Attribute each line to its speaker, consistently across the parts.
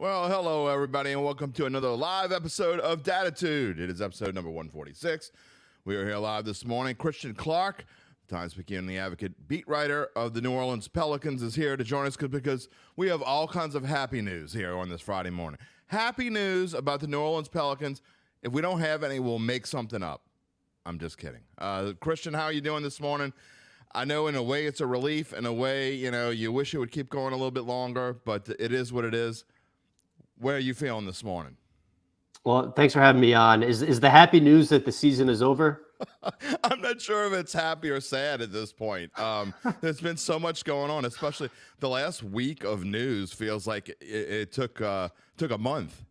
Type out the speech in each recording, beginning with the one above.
Speaker 1: Well, hello, everybody, and welcome to another live episode of Dattitude. It is episode number 146. We are here live this morning. Christian Clark, Times-Picayune The Advocate beat writer of the New Orleans Pelicans, is here to join us because we have all kinds of happy news here on this Friday morning. Happy news about the New Orleans Pelicans. If we don't have any, we'll make something up. I'm just kidding. Christian, how are you doing this morning? I know in a way it's a relief. In a way, you wish it would keep going a little bit longer, but it is what it is. Where are you feeling this morning?
Speaker 2: Well, thanks for having me on. Is the happy news that the season is over?
Speaker 1: I'm not sure if it's happy or sad at this point. There's been so much going on, especially the last week of news feels like it took a month.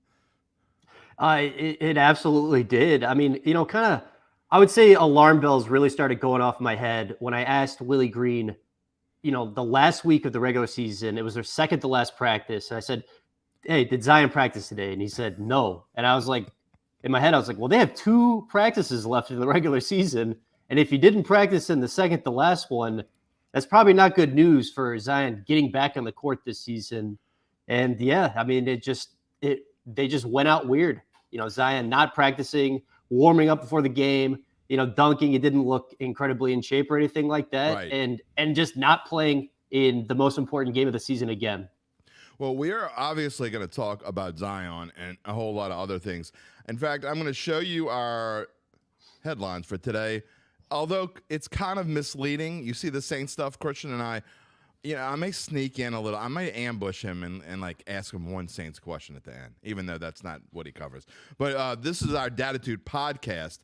Speaker 2: It absolutely did. I mean, I would say alarm bells really started going off in my head when I asked Willie Green, the last week of the regular season, it was their second to last practice. And I said, "Hey, did Zion practice today?" And he said, "No." And I was like, in my head, I was like, well, they have 2 practices left in the regular season. And if he didn't practice in the second to last one, that's probably not good news for Zion getting back on the court this season. And yeah, I mean, they just went out weird. Zion not practicing, warming up before the game, dunking. It didn't look incredibly in shape or anything like that.
Speaker 1: Right.
Speaker 2: And just not playing in the most important game of the season again.
Speaker 1: Well, we are obviously going to talk about Zion and a whole lot of other things. In fact, I'm going to show you our headlines for today. Although it's kind of misleading. You see the Saints stuff, Christian and I may sneak in a little. I might ambush him and like ask him one Saints question at the end, even though that's not what he covers. But this is our Dattitude Podcast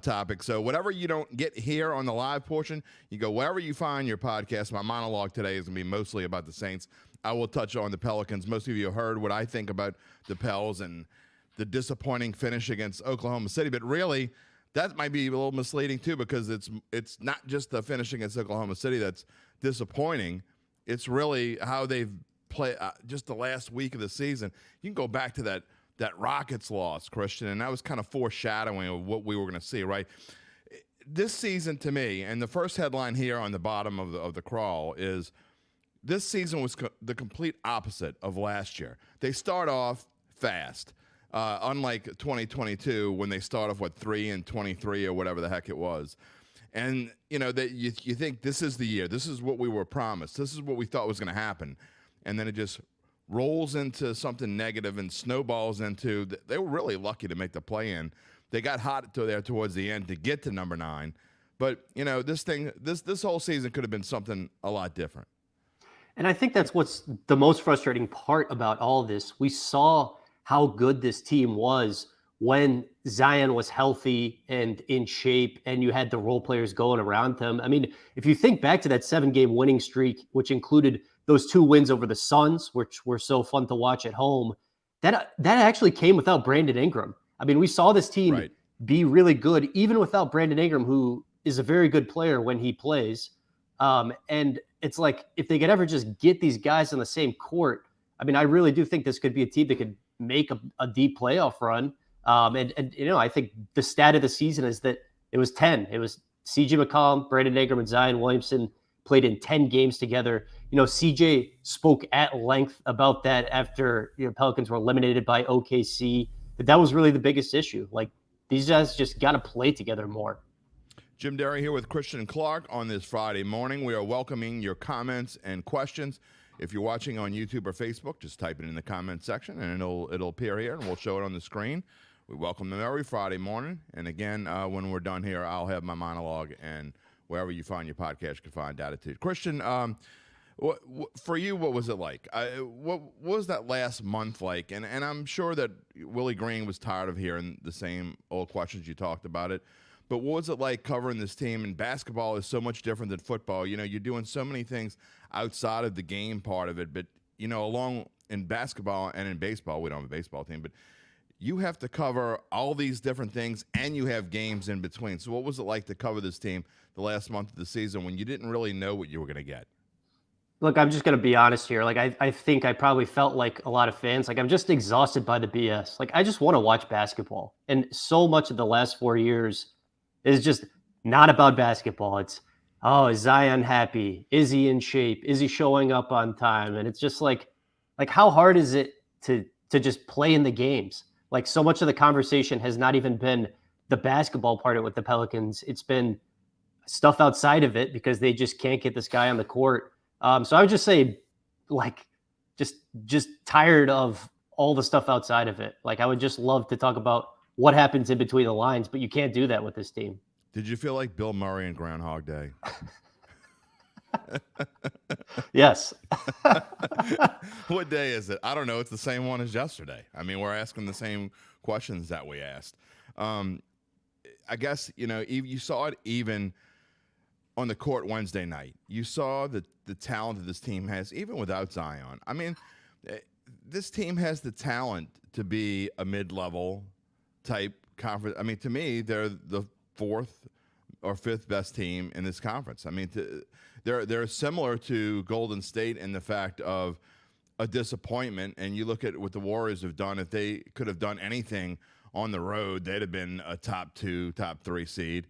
Speaker 1: topic. So whatever you don't get here on the live portion, you go wherever you find your podcast. My monologue today is going to be mostly about the Saints. I will touch on the Pelicans. Most of you have heard what I think about the Pels and the disappointing finish against Oklahoma City. But really, that might be a little misleading too, because it's not just the finish against Oklahoma City that's disappointing. It's really how they've played just the last week of the season. You can go back to that Rockets loss, Christian, and that was kind of foreshadowing of what we were going to see, right? This season, to me, and the first headline here on the bottom of the crawl is, this season was the complete opposite of last year. They start off fast, unlike 2022 when they start off, 3-23 or whatever the heck it was. And, that you think this is the year. This is what we were promised. This is what we thought was going to happen. And then it just rolls into something negative and snowballs into – they were really lucky to make the play-in. They got hot towards the end to get to number 9. But, this whole season could have been something a lot different.
Speaker 2: And I think that's what's the most frustrating part about all of this. We saw how good this team was when Zion was healthy and in shape, and you had the role players going around them. I mean, if you think back to that 7-game winning streak, which included those 2 wins over the Suns, which were so fun to watch at home, that actually came without Brandon Ingram. I mean, we saw this team be really good, even without Brandon Ingram, who is a very good player when he plays. And it's like, if they could ever just get these guys on the same court, I mean, I really do think this could be a team that could make a deep playoff run. I think the stat of the season is that it was 10. It was C.J. McCollum, Brandon Ingram, and Zion Williamson played in 10 games together. C.J. spoke at length about that after Pelicans were eliminated by OKC. That was really the biggest issue. Like, these guys just got to play together more.
Speaker 1: Jim Derry here with Christian Clark on this Friday morning. We are welcoming your comments and questions. If you're watching on YouTube or Facebook, just type it in the comment section and it'll appear here and we'll show it on the screen. We welcome them every Friday morning. And again, when we're done here, I'll have my monologue, and wherever you find your podcast, you can find Dattitude. Christian, for you, what was it like? What was that last month like? And I'm sure that Willie Green was tired of hearing the same old questions. You talked about it. But what was it like covering this team? And basketball is so much different than football. You're doing so many things outside of the game part of it. But, along in basketball and in baseball, we don't have a baseball team, but you have to cover all these different things, and you have games in between. So what was it like to cover this team the last month of the season when you didn't really know what you were going to get?
Speaker 2: Look, I'm just going to be honest here. Like, I think I probably felt like a lot of fans. Like, I'm just exhausted by the BS. Like, I just want to watch basketball. And so much of the last 4 years is just not about basketball. It's, oh, is Zion happy? Is he in shape? Is he showing up on time? And it's just like how hard is it to to just play in the games. Like, so much of the conversation has not even been the basketball part of it with the Pelicans. It's been stuff outside of it because they just can't get this guy on the court. So I would just say, like, just tired of all the stuff outside of it. Like, I would just love to talk about what happens in between the lines, but you can't do that with this team.
Speaker 1: Did you feel like Bill Murray in Groundhog Day?
Speaker 2: Yes.
Speaker 1: What day is it? I don't know. It's the same one as yesterday. I mean, we're asking the same questions that we asked. I guess, you saw it even on the court Wednesday night. You saw the talent that this team has, even without Zion. I mean, this team has the talent to be a mid-level type conference. I mean, to me, they're the fourth or fifth best team in this conference. I mean, they're similar to Golden State in the fact of a disappointment. And you look at what the Warriors have done. If they could have done anything on the road, they'd have been a top 2, top 3 seed.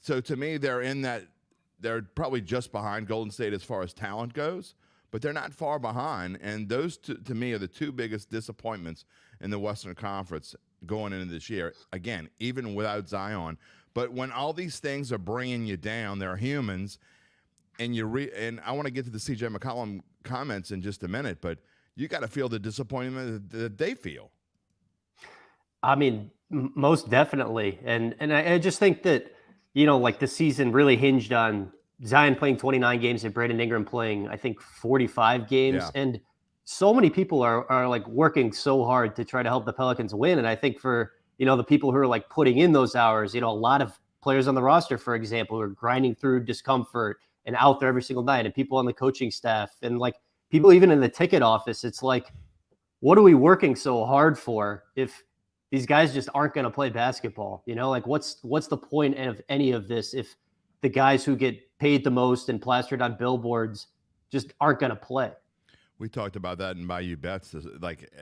Speaker 1: So to me, they're probably just behind Golden State as far as talent goes, but they're not far behind. And those two, to me, are the two biggest disappointments in the Western Conference going into this year. Again, even without Zion. But when all these things are bringing you down, they're humans. And and I want to get to the CJ McCollum comments in just a minute, but you got to feel the disappointment that they feel.
Speaker 2: I mean, most definitely. And I just think that, like, the season really hinged on Zion playing 29 games and Brandon Ingram playing, I think, 45 games.
Speaker 1: Yeah.
Speaker 2: And so many people are like working so hard to try to help the Pelicans win. And I think for, the people who are like putting in those hours, a lot of players on the roster, for example, who are grinding through discomfort and out there every single night, and people on the coaching staff and like people even in the ticket office, it's like, what are we working so hard for if these guys just aren't going to play basketball? Like, what's the point of any of this if the guys who get paid the most and plastered on billboards just aren't going to play?
Speaker 1: We talked about that in Bayou Bets. Like,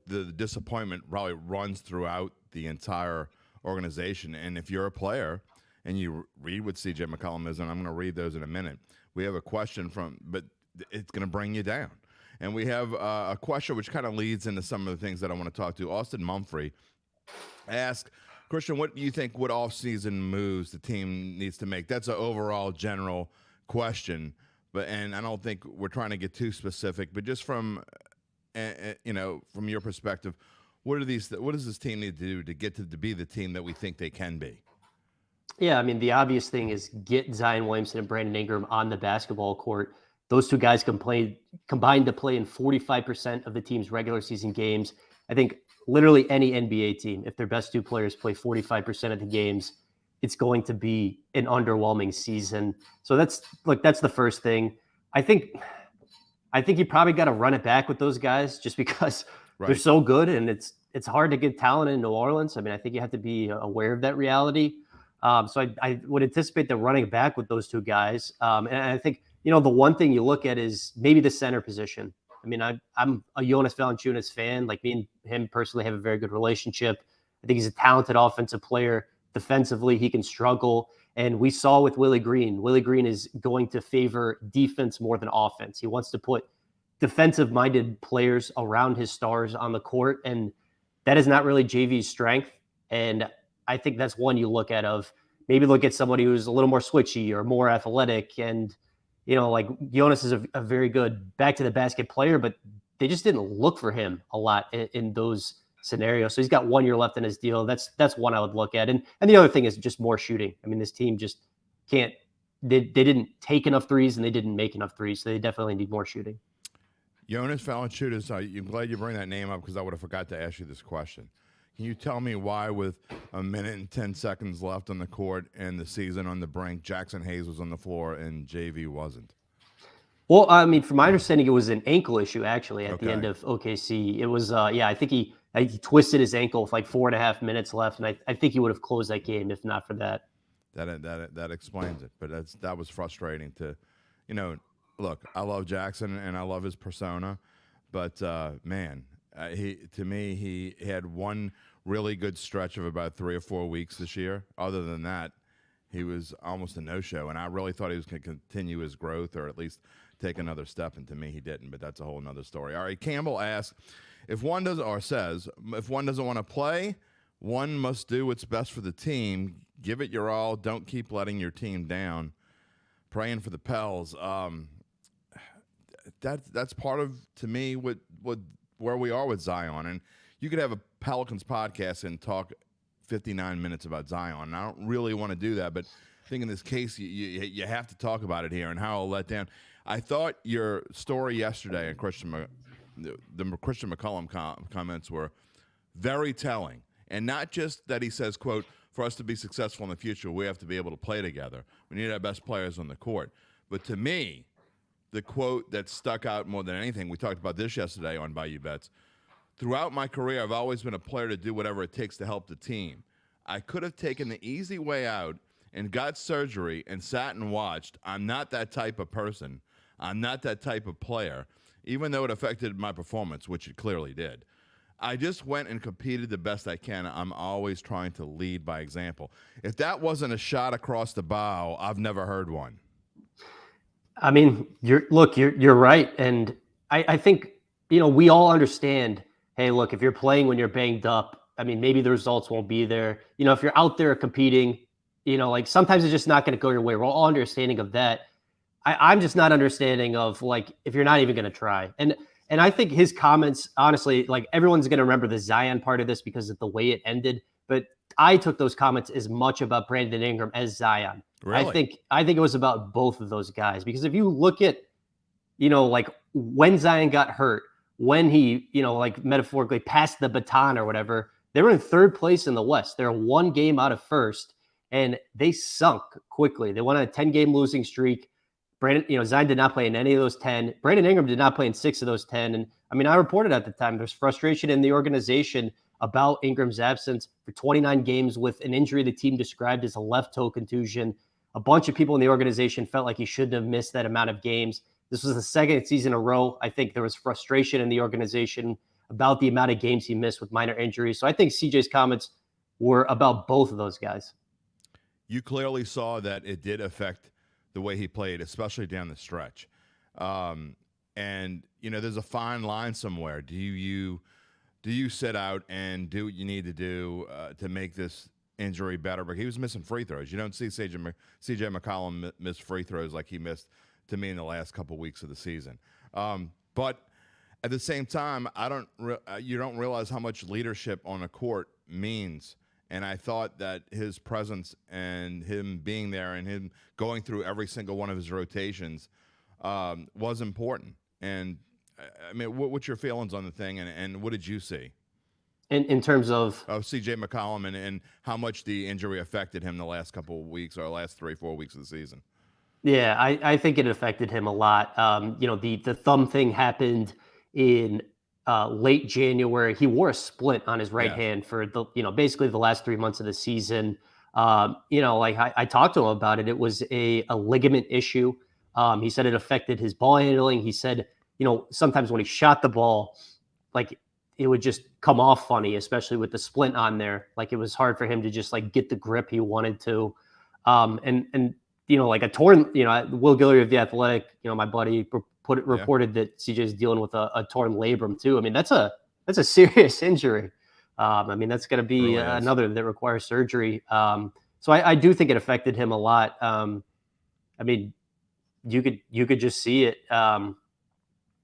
Speaker 1: the disappointment probably runs throughout the entire organization. And if you're a player and you read what CJ McCollum is, and I'm going to read those in a minute, we have a question but it's going to bring you down. And we have a question which kind of leads into some of the things that I want to talk to. Austin Mumphrey asked, Christian, what do you think, what offseason moves the team needs to make? That's an overall general question, and I don't think we're trying to get too specific, but just from your perspective, what does this team need to do to get to be the team that we think they can be?
Speaker 2: Yeah, I mean, the obvious thing is get Zion Williamson and Brandon Ingram on the basketball court. Those two guys combined to play in 45% of the team's regular season games. I think literally any NBA team, if their best two players play 45% of the games, it's going to be an underwhelming season. So that's the first thing. I think you probably got to run it back with those guys just because they're so good, and it's hard to get talent in New Orleans. I mean, I think you have to be aware of that reality. So I would anticipate them running back with those two guys. And I think, the one thing you look at is maybe the center position. I mean, I'm a Jonas Valanciunas fan. Like, me and him personally have a very good relationship. I think he's a talented offensive player. Defensively, he can struggle. And we saw with Willie Green. Willie Green is going to favor defense more than offense. He wants to put defensive-minded players around his stars on the court, and that is not really JV's strength. And I think that's one you look at of maybe look at somebody who's a little more switchy or more athletic. And, like Jonas is a very good back to the basket player, but they just didn't look for him a lot in those scenarios. So he's got 1 year left in his deal. That's one I would look at. And the other thing is just more shooting. I mean, this team just can't, they didn't take enough threes and they didn't make enough threes. So they definitely need more shooting.
Speaker 1: Jonas Valanciunas, I'm glad you bring that name up because I would have forgot to ask you this question. Can you tell me why, with a minute and 10 seconds left on the court and the season on the brink, Jackson Hayes was on the floor and JV wasn't?
Speaker 2: Well, I mean, from my understanding, it was an ankle issue actually at the end of OKC. It was, I think he twisted his ankle with like 4.5 minutes left, and I think he would have closed that game if not for that.
Speaker 1: That explains it. But that was frustrating to, look, I love Jackson and I love his persona, but man. He had one really good stretch of about 3 or 4 weeks this year. Other than that, he was almost a no-show, and I really thought he was going to continue his growth or at least take another step, and to me, he didn't. But that's a whole nother story. All right, Campbell asks, if one doesn't want to play, one must do what's best for the team. Give it your all. Don't keep letting your team down. Praying for the Pels. That's part of, to me, what where we are with Zion. And you could have a Pelicans podcast and talk 59 minutes about Zion. And I don't really want to do that, but I think in this case you have to talk about it here and how it let down. I thought your story yesterday and the Christian McCollum comments were very telling. And not just that he says, quote, for us to be successful in the future, we have to be able to play together. We need our best players on the court. But to me, the quote that stuck out more than anything, we talked about this yesterday on Bayou Bets, throughout my career, I've always been a player to do whatever it takes to help the team. I could have taken the easy way out and got surgery and sat and watched. I'm not that type of person. I'm not that type of player, even though it affected my performance, which it clearly did. I just went and competed the best I can. I'm always trying to lead by example. If that wasn't a shot across the bow, I've never heard one.
Speaker 2: I mean, you're right. And I think, we all understand, hey, look, if you're playing when you're banged up, I mean, maybe the results won't be there. If you're out there competing, like sometimes it's just not going to go your way. We're all understanding of that. I'm just not understanding of like, if you're not even going to try. And I think his comments, honestly, like everyone's going to remember the Zion part of this because of the way it ended. But I took those comments as much about Brandon Ingram as Zion.
Speaker 1: Really?
Speaker 2: I think it was about both of those guys, because if you look at, like when Zion got hurt, when he, like metaphorically passed the baton or whatever, they were in third place in the West. They're one game out of first, and they sunk quickly. They went on a 10-game losing streak. Zion did not play in any of those 10. Brandon Ingram did not play in 6 of those 10. And I mean, I reported at the time, there's frustration in the organization about Ingram's absence for 29 games with an injury the team described as a left toe contusion. A bunch of people in the organization felt like he shouldn't have missed that amount of games. This was the second season in a row. I think there was frustration in the organization about the amount of games he missed with minor injuries. So I think CJ's comments were about both of those guys.
Speaker 1: You clearly saw that it did affect the way he played, especially down the stretch. And, there's a fine line somewhere. Do you sit out and do what you need to do to make this injury better? But he was missing free throws. You don't see C.J. McCollum miss free throws like he missed to me in the last couple weeks of the season. But at the same time, you don't realize how much leadership on a court means. And I thought that his presence and him being there and him going through every single one of his rotations was important. And I mean, what's your feelings on the thing, and what did you see?
Speaker 2: In terms of
Speaker 1: C.J. McCollum and how much the injury affected him the last couple of weeks or last 3-4 weeks of the season?
Speaker 2: Yeah, I think it affected him a lot. The thumb thing happened in late January. He wore a splint on his right hand for basically the last 3 months of the season. I talked to him about it. It was a ligament issue. He said it affected his ball handling. He said, sometimes when he shot the ball, like it would just come off funny, especially with the splint on there. Like it was hard for him to just like get the grip he wanted to. Like a torn, Will Guillory of The Athletic, my buddy, reported that CJ is dealing with a torn labrum too. I mean, that's a serious injury. That's going to be
Speaker 1: really
Speaker 2: another that requires surgery. So I do think it affected him a lot. You could just see it.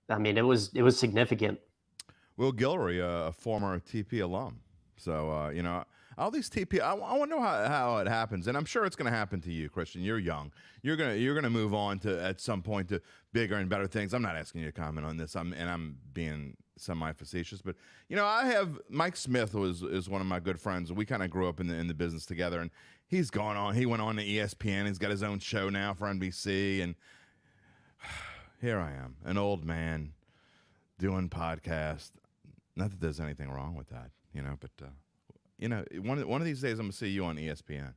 Speaker 2: It was significant.
Speaker 1: Will Guillory, a former TP alum. So, all these TP, I want to know how it happens, and I'm sure it's going to happen to you, Christian. You're young. You're gonna move on to at some point to bigger and better things. I'm not asking you to comment on this. I'm being semi-facetious, but I have Mike Smith is one of my good friends. We kind of grew up in the business together, and he's gone on. He went on to ESPN. He's got his own show now for NBC, and here I am, an old man doing podcast. Not that there's anything wrong with that, but. One of these days I'm going to see you on ESPN.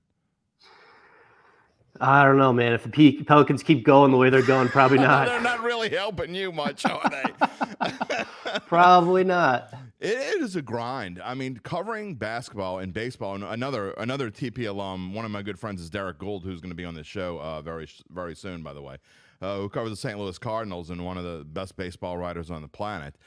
Speaker 2: I don't know, man. If the Pelicans keep going the way they're going, probably not.
Speaker 1: They're not really helping you much, are they?
Speaker 2: Probably not.
Speaker 1: It is a grind. I mean, covering basketball and baseball, and another TP alum, one of my good friends is Derek Gould, who's going to be on this show very, very soon, by the way. who covers the St. Louis Cardinals and one of the best baseball writers on the planet,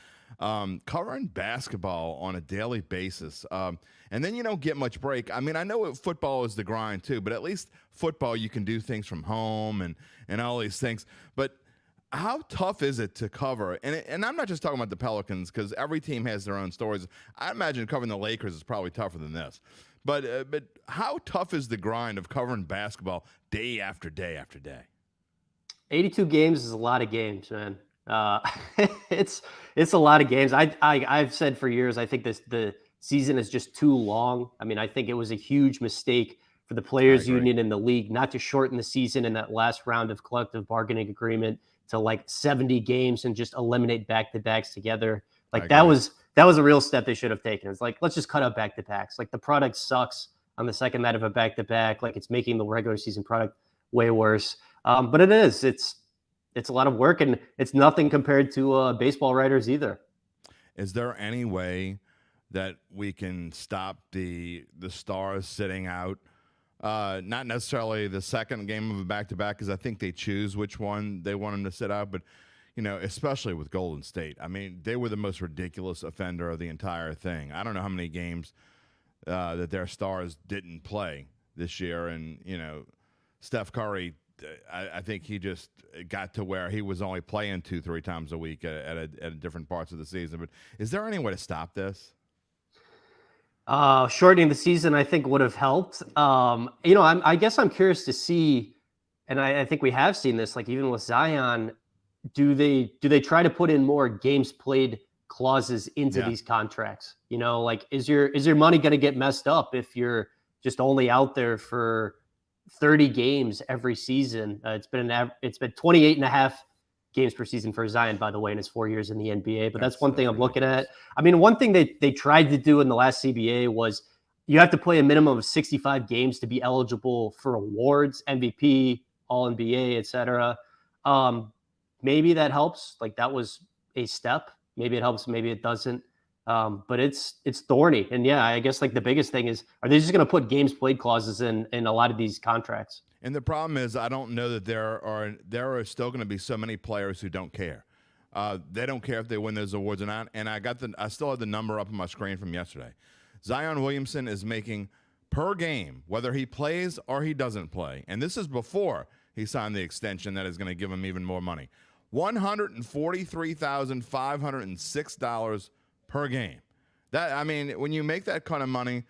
Speaker 1: covering basketball on a daily basis. And then you don't get much break. I mean, I know football is the grind too, but at least football, you can do things from home and all these things. But how tough is it to cover? And I'm not just talking about the Pelicans, because every team has their own stories. I imagine covering the Lakers is probably tougher than this. But how tough is the grind of covering basketball day after day after day?
Speaker 2: 82 games is a lot of games, man. It's a lot of games. I've said for years, I think the season is just too long. I mean, I think it was a huge mistake for the players union in the league not to shorten the season in that last round of collective bargaining agreement to like 70 games and just eliminate back-to-backs together. Like that was a real step they should have taken. It's like, let's just cut out back-to-backs. Like the product sucks on the second night of a back-to-back. Like it's making the regular season product way worse. But it's a lot of work, and it's nothing compared to baseball writers either.
Speaker 1: Is there any way that we can stop the Stars sitting out? Not necessarily the second game of a back-to-back, because I think they choose which one they want them to sit out. But, especially with Golden State, I mean, they were the most ridiculous offender of the entire thing. I don't know how many games that their stars didn't play this year. And, Steph Curry, I think he just got to where he was only playing 2-3 times a week at different parts of the season. But is there any way to stop this?
Speaker 2: Shortening the season, I think, would have helped. I guess I'm curious to see, and I think we have seen this, like even with Zion, do they try to put in more games played clauses into these contracts? Like is your money going to get messed up if you're just only out there for 30 games every season? It's been 28 and a half games per season for Zion, by the way, in his 4 years in the NBA. But that's one thing I'm looking at. I mean, one thing they tried to do in the last CBA was you have to play a minimum of 65 games to be eligible for awards, MVP, All NBA, etc. Maybe that helps. Like that was a step. Maybe it helps. Maybe it doesn't. But it's thorny. And yeah, I guess like the biggest thing is, are they just going to put games played clauses in a lot of these contracts?
Speaker 1: And the problem is, I don't know that there are still going to be so many players who don't care. They don't care if they win those awards or not. And I still have the number up on my screen from yesterday. Zion Williamson is making per game, whether he plays or he doesn't play, and this is before he signed the extension that is going to give him even more money, $143,506 per game. When you make that kind of money,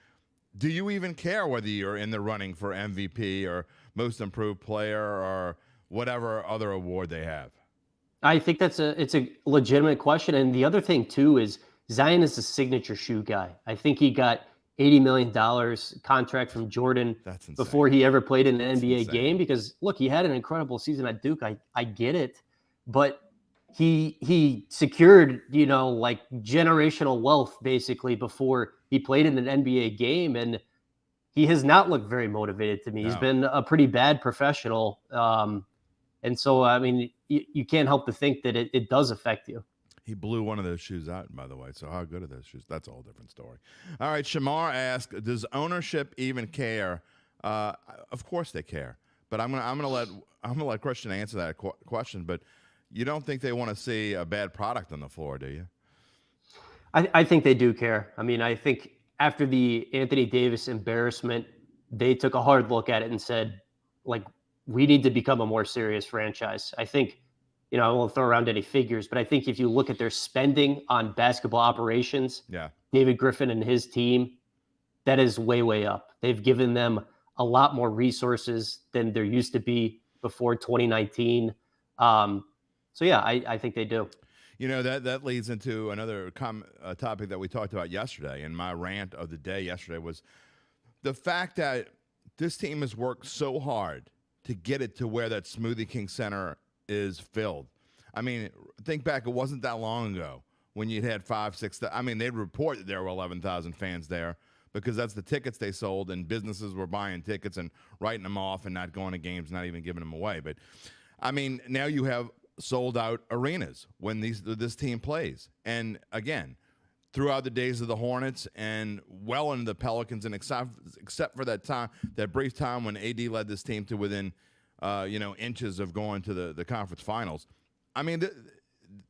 Speaker 1: do you even care whether you're in the running for MVP or most improved player or whatever other award they have?
Speaker 2: I think it's a legitimate question. And the other thing too is Zion is a signature shoe guy. I think he got $80 million contract from Jordan before he ever played in an NBA game, because look, he had an incredible season at Duke. I get it, but he secured, like generational wealth basically before he played in an NBA game. And he has not looked very motivated to me. No. He's been a pretty bad professional. And so, I mean, you can't help to think that it does affect you.
Speaker 1: He blew one of those shoes out, by the way. So how good are those shoes? That's a whole different story. All right, Shamar asked, does ownership even care? Of course they care. But I'm gonna let Christian answer that question. But you don't think they want to see a bad product on the floor, do you?
Speaker 2: I think they do care. I mean, I think after the Anthony Davis embarrassment, they took a hard look at it and said, like, we need to become a more serious franchise. I think, I won't throw around any figures, but I think if you look at their spending on basketball operations, David Griffin and his team, that is way, way up. They've given them a lot more resources than there used to be before 2019. So yeah, I think they do.
Speaker 1: That leads into another topic that we talked about yesterday, and my rant of the day yesterday was the fact that this team has worked so hard to get it to where that Smoothie King Center is filled. I mean, think back, it wasn't that long ago when you'd had 5, 6, they'd report that there were 11,000 fans there because that's the tickets they sold, and businesses were buying tickets and writing them off and not going to games, not even giving them away. But, now you have sold-out arenas when this team plays. And, again, throughout the days of the Hornets and well into the Pelicans, and except for that brief time when AD led this team to within inches of going to the conference finals. I mean,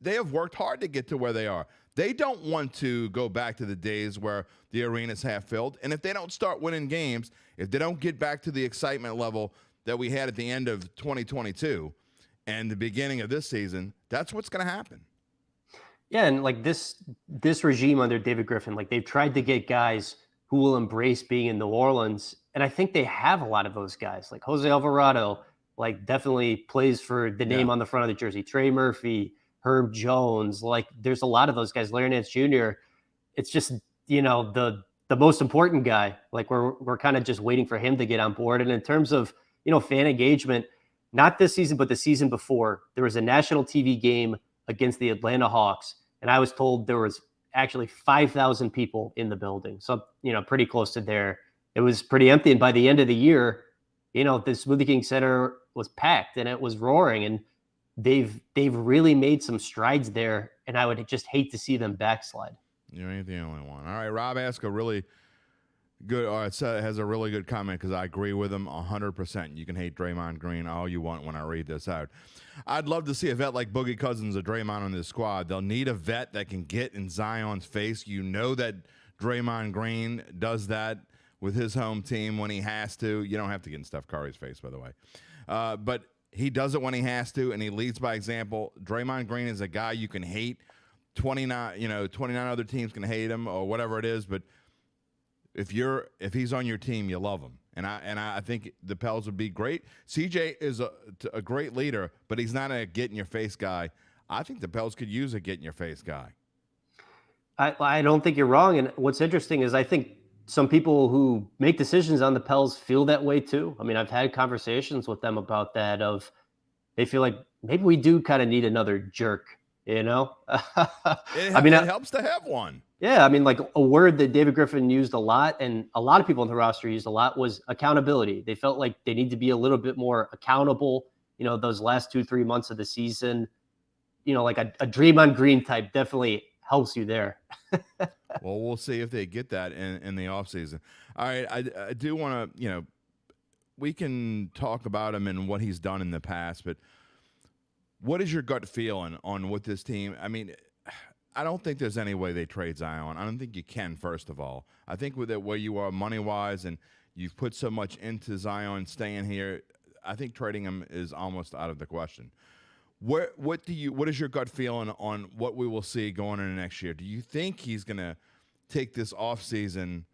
Speaker 1: they have worked hard to get to where they are. They don't want to go back to the days where the arena's half filled. And if they don't start winning games, if they don't get back to the excitement level that we had at the end of 2022 and the beginning of this season, that's what's going to happen.
Speaker 2: Yeah, and like this regime under David Griffin, like they've tried to get guys who will embrace being in New Orleans, and I think they have a lot of those guys. Like Jose Alvarado, like definitely plays for the name on the front of the jersey. Trey Murphy, Herb Jones, like there's a lot of those guys. Larry Nance Jr. It's just the most important guy. Like we're kind of just waiting for him to get on board. And in terms of fan engagement, not this season but the season before, there was a national TV game against the Atlanta Hawks, and I was told there was actually 5,000 people in the building. So, pretty close to there. It was pretty empty. And by the end of the year, the Smoothie King Center was packed and it was roaring. And they've really made some strides there. And I would just hate to see them backslide.
Speaker 1: You ain't the only one. All right, Rob asked a really good, has a really good comment because I agree with him 100%. You can hate Draymond Green all you want when I read this out. I'd love to see a vet like Boogie Cousins or Draymond on this squad. They'll need a vet that can get in Zion's face. You know that Draymond Green does that with his home team when he has to. You don't have to get in Steph Curry's face, by the way. But he does it when he has to, and he leads by example. Draymond Green is a guy you can hate. 29 other teams can hate him or whatever it is, but if he's on your team, you love him. And I think the Pels would be great. CJ is a great leader, but he's not a get-in-your-face guy. I think the Pels could use a get-in-your-face guy.
Speaker 2: I don't think you're wrong. And what's interesting is I think some people who make decisions on the Pels feel that way too. I mean, I've had conversations with them about that they feel like maybe we do kind of need another jerk,
Speaker 1: It helps to have one.
Speaker 2: Yeah, I mean, like a word that David Griffin used a lot and a lot of people on the roster used a lot was accountability. They felt like they need to be a little bit more accountable, those last 2-3 months of the season. Like a Draymond Green type definitely helps you there.
Speaker 1: Well, we'll see if they get that in the offseason. All right, I do want to, we can talk about him and what he's done in the past, but what is your gut feeling on what this team? I mean, I don't think there's any way they trade Zion. I don't think you can, first of all. I think with it where you are money-wise and you've put so much into Zion staying here, I think trading him is almost out of the question. What is your gut feeling on what we will see going into next year? Do you think he's going to take this offseason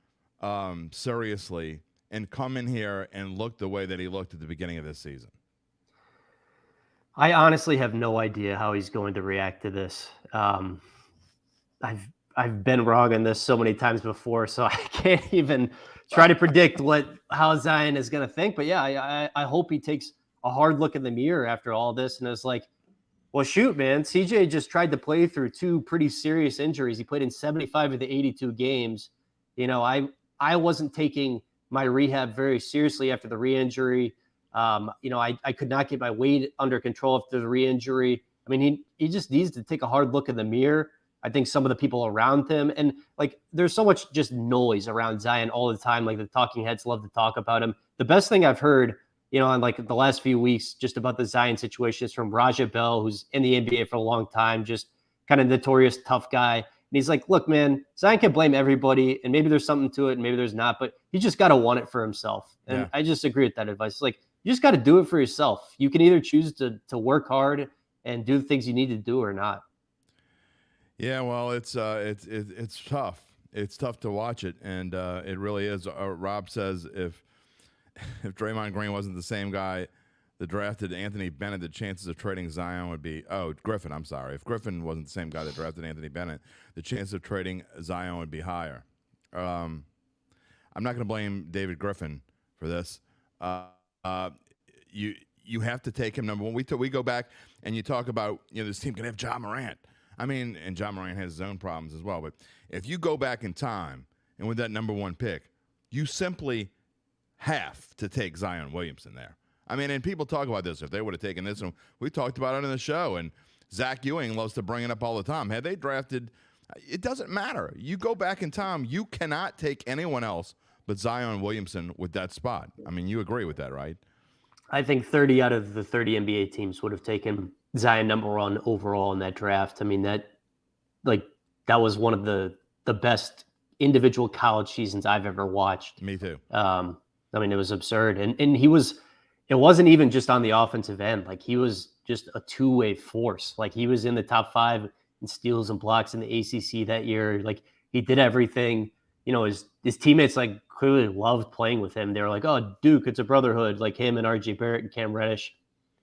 Speaker 1: seriously and come in here and look the way that he looked at the beginning of this season?
Speaker 2: I honestly have no idea how he's going to react to this. I've been wrong on this so many times before, so I can't even try to predict how Zion is going to think. But yeah, I hope he takes a hard look in the mirror after all this and is like, well, shoot, man, CJ just tried to play through 2 pretty serious injuries. He played in 75 of the 82 games. I wasn't taking my rehab very seriously after the re-injury. I could not get my weight under control after the re-injury. I mean, he just needs to take a hard look in the mirror. I think some of the people around him, and like, there's so much just noise around Zion all the time. Like the talking heads love to talk about him. The best thing I've heard, in like the last few weeks, just about the Zion situation is from Raja Bell, who's in the NBA for a long time, just kind of notorious tough guy. And he's like, look, man, Zion can blame everybody, and maybe there's something to it, and maybe there's not, but he just got to want it for himself. And I just agree with that advice. It's like, you just got to do it for yourself. You can either choose to work hard and do the things you need to do or not.
Speaker 1: Yeah, well, it's tough. It's tough to watch it, and it really is. Rob says if Draymond Green wasn't the same guy that drafted Anthony Bennett, the chances of trading Zion would be Griffin. I'm sorry. If Griffin wasn't the same guy that drafted Anthony Bennett, the chance of trading Zion would be higher. I'm not going to blame David Griffin for this. You have to take him number one. We go back and you talk about this team can have Ja Morant. I mean, and Ja Morant has his own problems as well. But if you go back in time and with that number one pick, you simply have to take Zion Williamson there. I mean, and people talk about this. If they would have taken this, and we talked about it in the show, and Zach Ewing loves to bring it up all the time. Had they drafted, it doesn't matter. You go back in time, you cannot take anyone else but Zion Williamson with that spot. I mean, you agree with that, right?
Speaker 2: I think 30 out of the 30 NBA teams would have taken Zion number one overall in that draft. I mean, that was one of the best individual college seasons I've ever watched.
Speaker 1: Me too.
Speaker 2: I mean, it was absurd. And it wasn't even just on the offensive end. Like, he was just a two-way force. Like, he was in the top 5 in steals and blocks in the ACC that year. Like, he did everything. You know, his teammates like clearly loved playing with him. They were like, "Oh, Duke, it's a brotherhood." Like, him and RJ Barrett and Cam Reddish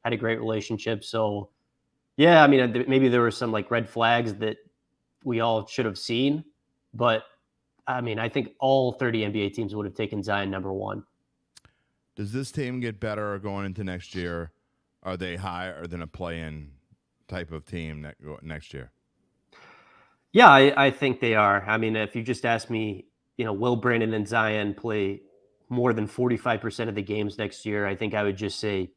Speaker 2: had a great relationship. So, yeah, I mean, maybe there were some like red flags that we all should have seen, but I mean, I think all 30 NBA teams would have taken Zion number one.
Speaker 1: Does this team get better going into next year? Are they higher than a play-in type of team next year?
Speaker 2: Yeah, I think they are. I mean, if you just ask me, you know, will Brandon and Zion play more than 45% of the games next year? I think I would just say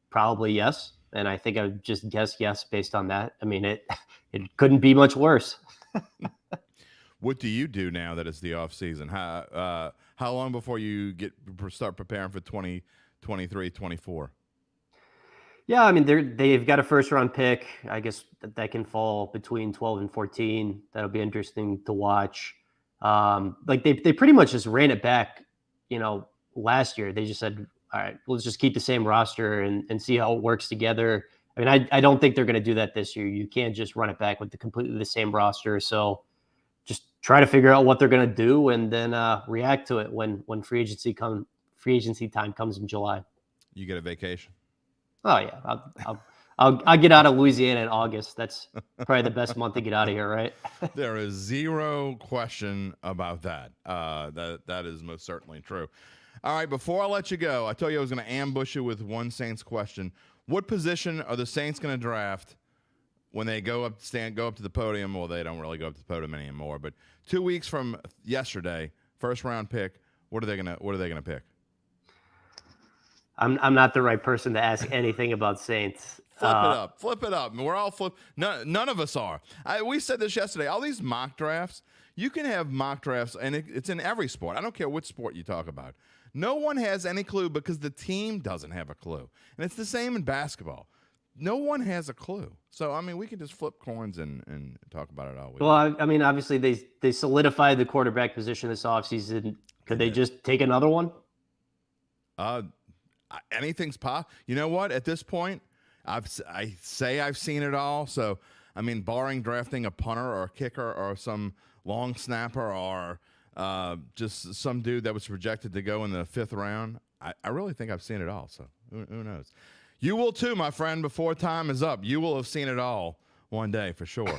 Speaker 2: probably yes. And I think I would just guess yes based on that. I mean, it couldn't be much worse.
Speaker 1: What do you do now that it's the off season? How long before you start preparing for 2023, 24?
Speaker 2: Yeah, I mean, they've got a first-round pick. I guess that can fall between 12 and 14. That'll be interesting to watch. Like, they pretty much just ran it back, you know, last year. They just said, all right, let's just keep the same roster and see how it works together. I mean, I don't think they're going to do that this year. You can't just run it back with completely the same roster. So just try to figure out what they're going to do and then react to it when free agency time comes in July.
Speaker 1: You get a vacation.
Speaker 2: Oh yeah, I'll get out of Louisiana in August. That's probably the best month to get out of here, right?
Speaker 1: There is zero question about that. That is most certainly true. All right, before I let you go, I told you I was going to ambush you with one Saints question. What position are the Saints going to draft when they go up to the podium? Well, they don't really go up to the podium anymore, but 2 weeks from yesterday, first round pick. What are they gonna pick?
Speaker 2: I'm not the right person to ask anything about Saints.
Speaker 1: Flip it up. We're all flip. None of us are. We said this yesterday. All these mock drafts, you can have mock drafts, and it's in every sport. I don't care which sport you talk about. No one has any clue because the team doesn't have a clue. And it's the same in basketball. No one has a clue. So, I mean, we can just flip coins and talk about it all week.
Speaker 2: Well, I mean, obviously, they solidified the quarterback position this offseason. Could they just take another one?
Speaker 1: Anything's possible. You know what? At this point, I've seen it all. So, I mean, barring drafting a punter or a kicker or some long snapper or just some dude that was projected to go in the 5th round, I really think I've seen it all. So, who knows? You will too, my friend, before time is up. You will have seen it all one day for sure.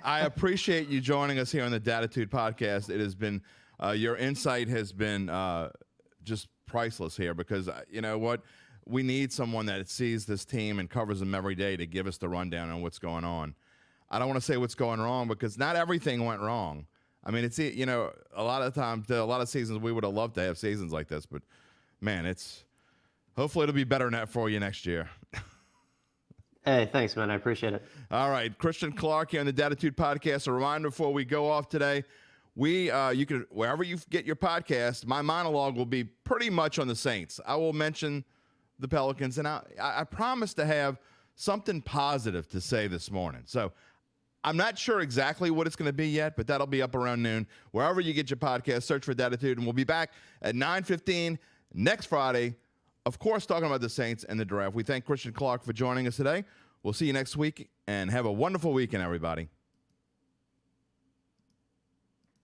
Speaker 1: I appreciate you joining us here on the Dattitude Podcast. It has been, your insight has been just priceless here because, you know what? We need someone that sees this team and covers them every day to give us the rundown on what's going on. I don't want to say what's going wrong because not everything went wrong. I mean, it's, you know, a lot of times, a lot of seasons, we would have loved to have seasons like this, but man, hopefully it'll be better than that for you next year.
Speaker 2: Hey, thanks, man. I appreciate it.
Speaker 1: All right. Christian Clark here on the Dattitude Podcast. A reminder before we go off today, you can, wherever you get your podcast, my monologue will be pretty much on the Saints. I will mention the Pelicans, and I promise to have something positive to say this morning. So I'm not sure exactly what it's going to be yet, but that'll be up around noon. Wherever you get your podcast, search for Dattitude, and we'll be back at 9:15 next Friday. Of course, talking about the Saints and the draft. We thank Christian Clark for joining us today. We'll see you next week, and have a wonderful weekend, everybody.